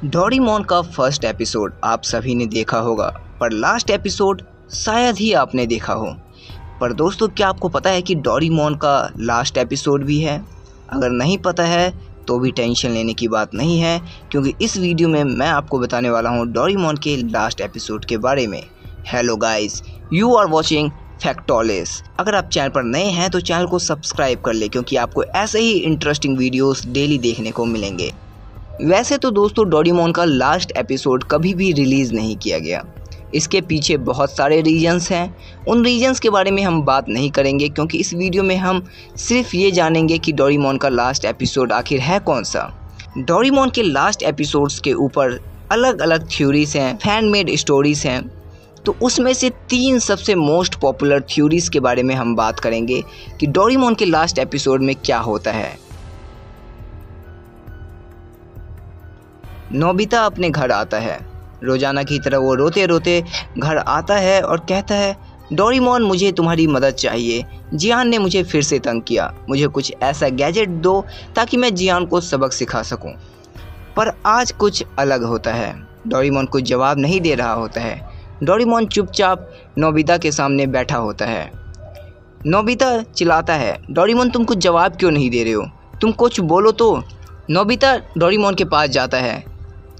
Doraemon का first episode आप सभी ने देखा होगा, पर लास्ट एपिसोड शायद ही आपने देखा हो। पर दोस्तों, क्या आपको पता है कि डोरेमोन का लास्ट एपिसोड भी है? अगर नहीं पता है तो भी टेंशन लेने की बात नहीं है, क्योंकि इस वीडियो में मैं आपको बताने वाला हूँ डोरेमोन के लास्ट एपिसोड के बारे में। Hello guys, you are watching Factolis. अगर आप चैनल पर नए हैं तो चैनल को सब्सक्राइब कर ले, क्योंकि आपको ऐसे ही इंटरेस्टिंग वीडियोस डेली देखने को मिलेंगे। वैसे तो दोस्तों, डोरेमोन का लास्ट एपिसोड कभी भी रिलीज़ नहीं किया गया। इसके पीछे बहुत सारे रीजंस हैं। उन रीजंस के बारे में हम बात नहीं करेंगे, क्योंकि इस वीडियो में हम सिर्फ ये जानेंगे कि डोरेमोन का लास्ट एपिसोड आखिर है कौन सा। डोरेमोन के लास्ट एपिसोड्स के ऊपर अलग अलग थ्योरीज हैं, फैन मेड स्टोरीज हैं। तो उसमें से 3 सबसे मोस्ट पॉपुलर थ्योरीज के बारे में हम बात करेंगे कि डोरेमोन के लास्ट एपिसोड में क्या होता है। नोबिता अपने घर आता है। रोजाना की तरह वो रोते रोते घर आता है और कहता है, डोरेमोन, मुझे तुम्हारी मदद चाहिए। जियान ने मुझे फिर से तंग किया। मुझे कुछ ऐसा गैजेट दो ताकि मैं जियान को सबक सिखा सकूं। पर आज कुछ अलग होता है। डोरेमोन कुछ जवाब नहीं दे रहा होता है। डोरेमोन चुपचाप नोबिता के सामने बैठा होता है। नोबिता चिल्लाता है, डोरेमोन, तुम कुछ जवाब क्यों नहीं दे रहे हो? तुम कुछ बोलो तो। नोबिता डोरेमोन के पास जाता है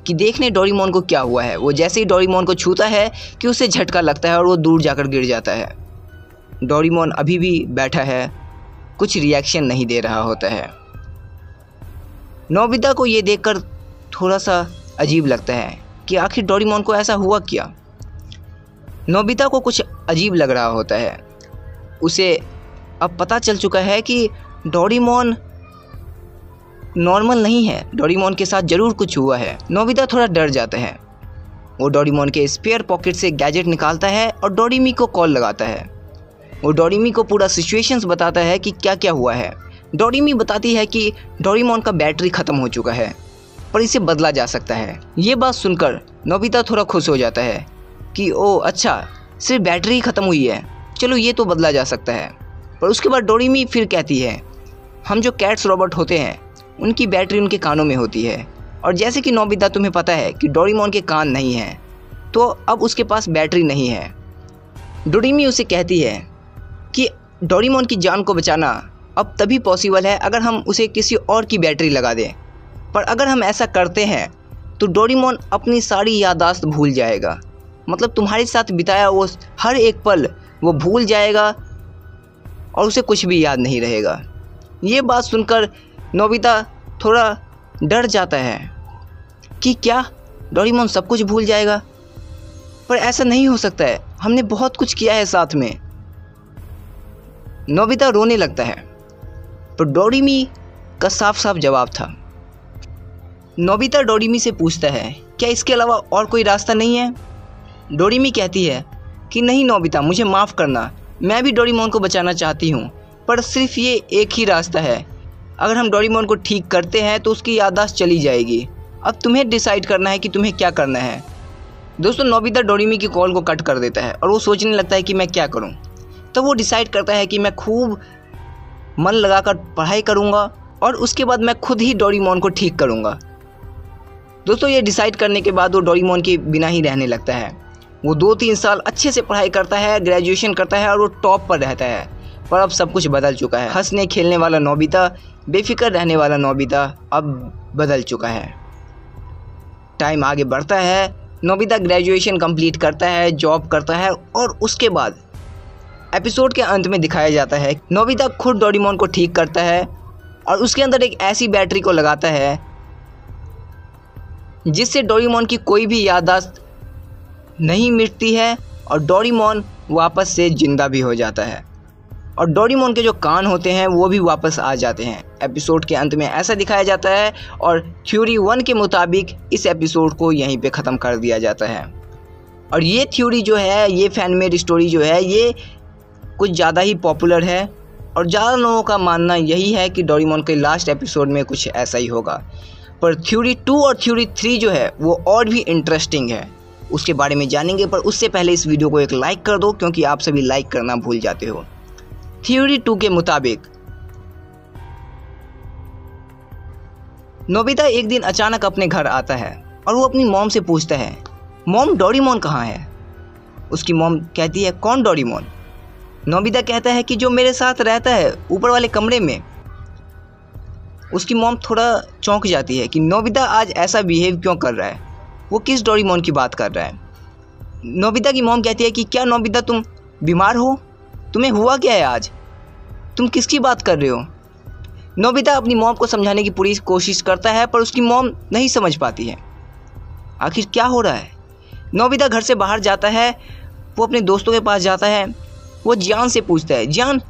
कि देखने डोरेमोन को क्या हुआ है। वो जैसे ही डोरेमोन को छूता है कि उसे झटका लगता है और वो दूर जाकर गिर जाता है। डोरेमोन अभी भी बैठा है, कुछ रिएक्शन नहीं दे रहा होता है। नोबिता को ये देखकर थोड़ा सा अजीब लगता है कि आखिर डोरेमोन को ऐसा हुआ क्या। नोबिता को कुछ अजीब लग रहा होता है। उसे अब पता चल चुका है कि डोरेमोन नॉर्मल नहीं है। डोरेमोन के साथ ज़रूर कुछ हुआ है। नोबिता थोड़ा डर जाता है। वो डोरेमोन के स्पेयर पॉकेट से गैजेट निकालता है और डोरेमी को कॉल लगाता है। वो डोरेमी को पूरा सिचुएशंस बताता है कि क्या क्या हुआ है। डोरेमी बताती है कि डोरेमोन का बैटरी ख़त्म हो चुका है, पर इसे बदला जा सकता है। ये बात सुनकर नोबिता थोड़ा खुश हो जाता है कि ओह अच्छा, सिर्फ बैटरी ही ख़त्म हुई है, चलो ये तो बदला जा सकता है। पर उसके बाद डोरेमी फिर कहती है, हम जो कैट्स रोबोट होते हैं उनकी बैटरी उनके कानों में होती है, और जैसे कि नोबिता तुम्हें पता है कि डोरेमोन के कान नहीं हैं, तो अब उसके पास बैटरी नहीं है। डोरेमी उसे कहती है कि डोरेमोन की जान को बचाना अब तभी पॉसिबल है अगर हम उसे किसी और की बैटरी लगा दें। पर अगर हम ऐसा करते हैं तो डोरेमोन अपनी सारी याददाश्त भूल जाएगा। मतलब तुम्हारे साथ बिताया वो हर एक पल वो भूल जाएगा और उसे कुछ भी याद नहीं रहेगा। ये बात सुनकर नोबिता थोड़ा डर जाता है कि क्या डोरेमोन सब कुछ भूल जाएगा? पर ऐसा नहीं हो सकता है, हमने बहुत कुछ किया है साथ में। नोबिता रोने लगता है, पर डोरेमी का साफ साफ जवाब था। नोबिता डोरेमी से पूछता है, क्या इसके अलावा और कोई रास्ता नहीं है? डोरेमी कहती है कि नहीं नोबिता, मुझे माफ़ करना, मैं भी डोरेमोन को बचाना चाहती हूँ, पर सिर्फ ये एक ही रास्ता है। अगर हम डोरेमोन को ठीक करते हैं तो उसकी याददाश्त चली जाएगी। अब तुम्हें डिसाइड करना है कि तुम्हें क्या करना है। दोस्तों, नोबिता डोरेमी की कॉल को कट कर देता है और वो सोचने लगता है कि मैं क्या करूं। तो वो डिसाइड करता है कि मैं खूब मन लगाकर पढ़ाई करूंगा और उसके बाद मैं खुद ही डोरेमोन को ठीक करूंगा। दोस्तों, ये डिसाइड करने के बाद वो डोरेमोन के बिना ही रहने लगता है। वो 2-3 साल अच्छे से पढ़ाई करता है, ग्रेजुएशन करता है और वो टॉप पर रहता है। पर अब सब कुछ बदल चुका है। हंसने खेलने वाला नोबिता, बेफिक्र रहने वाला नोबिता अब बदल चुका है। टाइम आगे बढ़ता है। नोबिता ग्रेजुएशन कंप्लीट करता है, जॉब करता है और उसके बाद एपिसोड के अंत में दिखाया जाता है नोबिता खुद डोरेमोन को ठीक करता है और उसके अंदर एक ऐसी बैटरी को लगाता है जिससे डोरेमोन की कोई भी याददाश्त नहीं मिटती है और डोरेमोन वापस से जिंदा भी हो जाता है। और डोरेमोन के जो कान होते हैं वो भी वापस आ जाते हैं। एपिसोड के अंत में ऐसा दिखाया जाता है और थ्योरी 1 के मुताबिक इस एपिसोड को यहीं पे ख़त्म कर दिया जाता है। और ये थ्योरी जो है, ये फैन मेड स्टोरी जो है, ये कुछ ज़्यादा ही पॉपुलर है और ज़्यादा लोगों का मानना यही है कि डोरेमोन के लास्ट एपिसोड में कुछ ऐसा ही होगा। पर थ्योरी 2 और थ्योरी 3 जो है वो और भी इंटरेस्टिंग है, उसके बारे में जानेंगे। पर उससे पहले इस वीडियो को एक लाइक कर दो, क्योंकि आप सभी लाइक करना भूल जाते हो। थ्योरी 2 के मुताबिक नोबिता एक दिन अचानक अपने घर आता है और वो अपनी मॉम से पूछता है, मॉम डोरेमोन कहाँ है? उसकी मॉम कहती है, कौन डोरेमोन? नोबिता कहता है कि जो मेरे साथ रहता है ऊपर वाले कमरे में। उसकी मॉम थोड़ा चौंक जाती है कि नोबिता आज ऐसा बिहेव क्यों कर रहा है, वो किस डोरेमोन की बात कर रहा है। नोबिता की मॉम कहती है कि क्या नोबिता तुम बीमार हो? तुम्हें हुआ क्या है आज? तुम किसकी बात कर रहे हो? नोबिता अपनी मॉम को समझाने की पूरी कोशिश करता है पर उसकी मॉम नहीं समझ पाती है आखिर क्या हो रहा है। नोबिता घर से बाहर जाता है, वो अपने दोस्तों के पास जाता है। वो जियान से पूछता है, जियान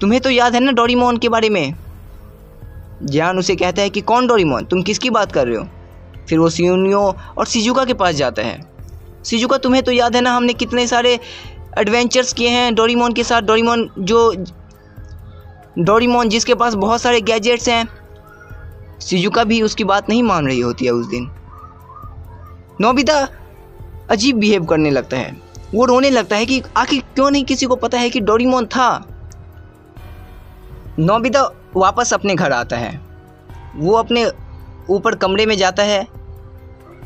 तुम्हें तो याद है ना डोरेमोन के बारे में? जियान उसे कहता है कि कौन डोरेमोन, तुम किसकी बात कर रहे हो? फिर वो सुनियो और शिजुका के पास जाता है। शिजुका तुम्हें तो याद है ना, हमने कितने सारे एडवेंचर्स किए हैं डोरेमोन के साथ। डोरेमोन जिसके पास बहुत सारे गैजेट्स हैं। शिजुका भी उसकी बात नहीं मान रही होती है उस दिन। नोबिता अजीब बिहेव करने लगता है, वो रोने लगता है कि आखिर क्यों नहीं किसी को पता है कि डोरेमोन था। नोबिता वापस अपने घर आता है, वो अपने ऊपर कमरे में जाता है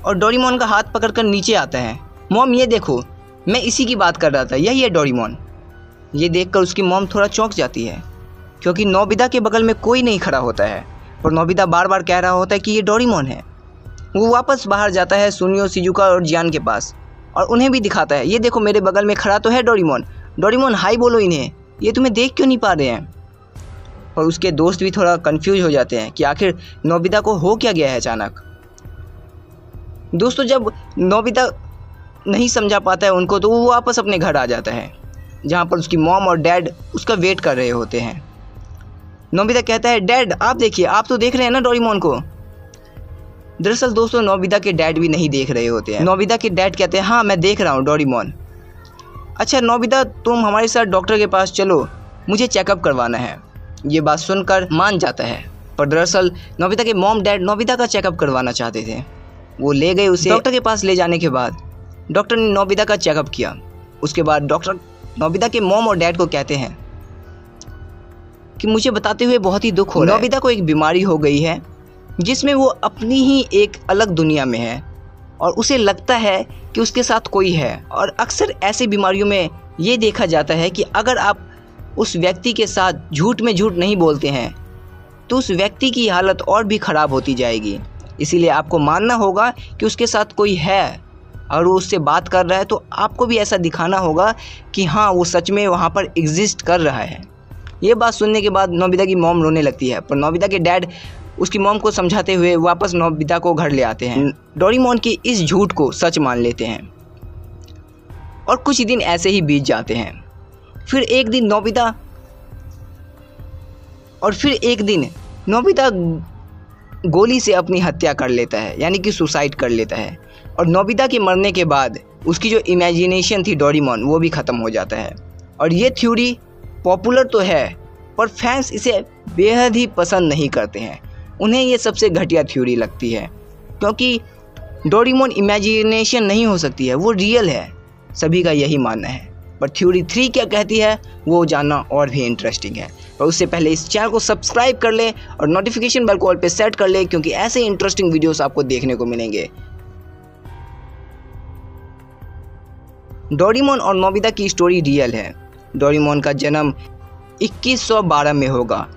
और डोरेमोन का हाथ पकड़कर नीचे आता है। मॉम ये देखो, मैं इसी की बात कर रहा था, यही है डोरेमोन। ये देखकर उसकी मॉम थोड़ा चौंक जाती है क्योंकि नोबिता के बगल में कोई नहीं खड़ा होता है, पर नोबिता बार बार कह रहा होता है कि ये डोरेमोन है। वो वापस बाहर जाता है सुनियो, शिजुका और जियान के पास और उन्हें भी दिखाता है, ये देखो मेरे बगल में खड़ा तो है डोरेमोन। डोरेमोन हाई बोलो इन्हें, ये तुम्हें देख क्यों नहीं पा रहे हैं? और उसके दोस्त भी थोड़ा कंफ्यूज हो जाते हैं कि आखिर नोबिता को हो क्या गया है अचानक। दोस्तों जब नोबिता नहीं समझा पाता है उनको, तो वो वापस अपने घर आ जाता है जहाँ पर उसकी मॉम और डैड उसका वेट कर रहे होते हैं। नोबिता कहता है, डैड आप देखिए, आप तो देख रहे हैं ना डोरेमोन को। दरअसल दोस्तों नोबिता के डैड भी नहीं देख रहे होते हैं। नोबिता के डैड कहते हैं, हाँ मैं देख रहा हूँ डोरेमोन। अच्छा नोबिता तुम हमारे साथ डॉक्टर के पास चलो, मुझे चेकअप करवाना है। ये बात सुनकर मान जाता है, पर दरअसल नोबिता के मॉम डैड नोबिता का चेकअप करवाना चाहते थे। वो ले गए उसे। डॉक्टर के पास ले जाने के बाद डॉक्टर ने नोबिता का चेकअप किया। उसके बाद डॉक्टर नोबिता के मॉम और डैड को कहते हैं कि मुझे बताते हुए बहुत ही दुख हो रहा है। नोबिता को एक बीमारी हो गई है जिसमें वो अपनी ही एक अलग दुनिया में है और उसे लगता है कि उसके साथ कोई है। और अक्सर ऐसी बीमारियों में ये देखा जाता है कि अगर आप उस व्यक्ति के साथ झूठ में झूठ नहीं बोलते हैं तो उस व्यक्ति की हालत और भी ख़राब होती जाएगी। इसीलिए आपको मानना होगा कि उसके साथ कोई है और वो उससे बात कर रहा है, तो आपको भी ऐसा दिखाना होगा कि हाँ वो सच में वहाँ पर एग्जिस्ट कर रहा है। ये बात सुनने के बाद नोबिता की मॉम रोने लगती है, पर नोबिता के डैड उसकी मॉम को समझाते हुए वापस नोबिता को घर ले आते हैं। डोरेमोन की इस झूठ को सच मान लेते हैं और कुछ दिन ऐसे ही बीत जाते हैं। फिर एक दिन नोबिता गोली से अपनी हत्या कर लेता है, यानी कि सुसाइड कर लेता है। और नोबिता के मरने के बाद उसकी जो इमेजिनेशन थी डोरेमोन, वो भी ख़त्म हो जाता है। और ये थ्योरी पॉपुलर तो है पर फैंस इसे बेहद ही पसंद नहीं करते हैं। उन्हें ये सबसे घटिया थ्योरी लगती है क्योंकि डोरेमोन इमेजिनेशन नहीं हो सकती है, वो रियल है, सभी का यही मानना है। पर थ्योरी 3 क्या कहती है वो जानना और भी इंटरेस्टिंग है। पर उससे पहले इस चैनल को सब्सक्राइब कर ले और नोटिफिकेशन बेल को ऑल पे सेट कर ले, क्योंकि ऐसे इंटरेस्टिंग वीडियोस आपको देखने को मिलेंगे। डोरेमोन और नोबिता की स्टोरी रियल है। डोरेमोन का जन्म 2112 में होगा,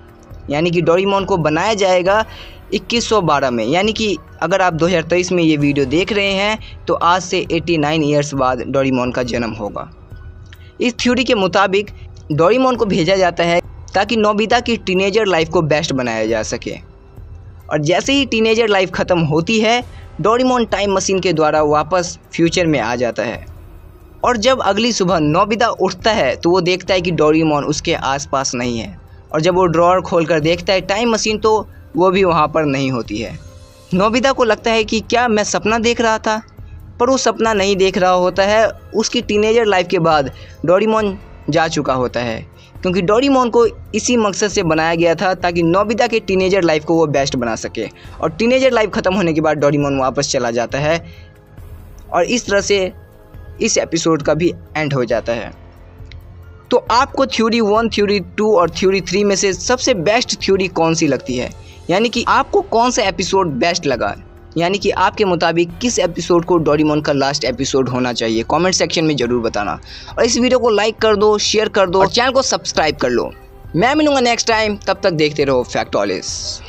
यानी कि डोरेमोन को बनाया जाएगा 2112 में, यानी कि अगर आप 2023 में ये वीडियो देख रहे हैं तो आज से 89 ईयर्स बाद डोरेमोन का जन्म होगा। इस थ्योरी के मुताबिक डोरेमोन को भेजा जाता है ताकि नोबिता की टीनेजर लाइफ को बेस्ट बनाया जा सके। और जैसे ही टीनेजर लाइफ ख़त्म होती है, डोरेमोन टाइम मशीन के द्वारा वापस फ्यूचर में आ जाता है। और जब अगली सुबह नोबिता उठता है तो वो देखता है कि डोरेमोन उसके आसपास नहीं है। और जब वो ड्रॉअर खोलकर देखता है टाइम मशीन, तो वो भी वहाँ पर नहीं होती है। नोबिता को लगता है कि क्या मैं सपना देख रहा था, पर वो सपना नहीं देख रहा होता है। उसकी टीनेजर लाइफ के बाद डोरेमोन जा चुका होता है, क्योंकि डोरेमोन को इसी मकसद से बनाया गया था ताकि नोबिता के टीनेजर लाइफ को वो बेस्ट बना सके। और टीनेजर लाइफ ख़त्म होने के बाद डोरेमोन वापस चला जाता है और इस तरह से इस एपिसोड का भी एंड हो जाता है। तो आपको थ्योरी 1, थ्योरी 2 और थ्योरी 3 में से सबसे बेस्ट थ्योरी कौन सी लगती है, यानी कि आपको कौन सा एपिसोड बेस्ट लगा, यानी कि आपके मुताबिक किस एपिसोड को डोरेमोन का लास्ट एपिसोड होना चाहिए, कमेंट सेक्शन में ज़रूर बताना। और इस वीडियो को लाइक कर दो, शेयर कर दो और चैनल को सब्सक्राइब कर लो। मैं मिलूंगा नेक्स्ट टाइम, तब तक देखते रहो फैक्टोलिस।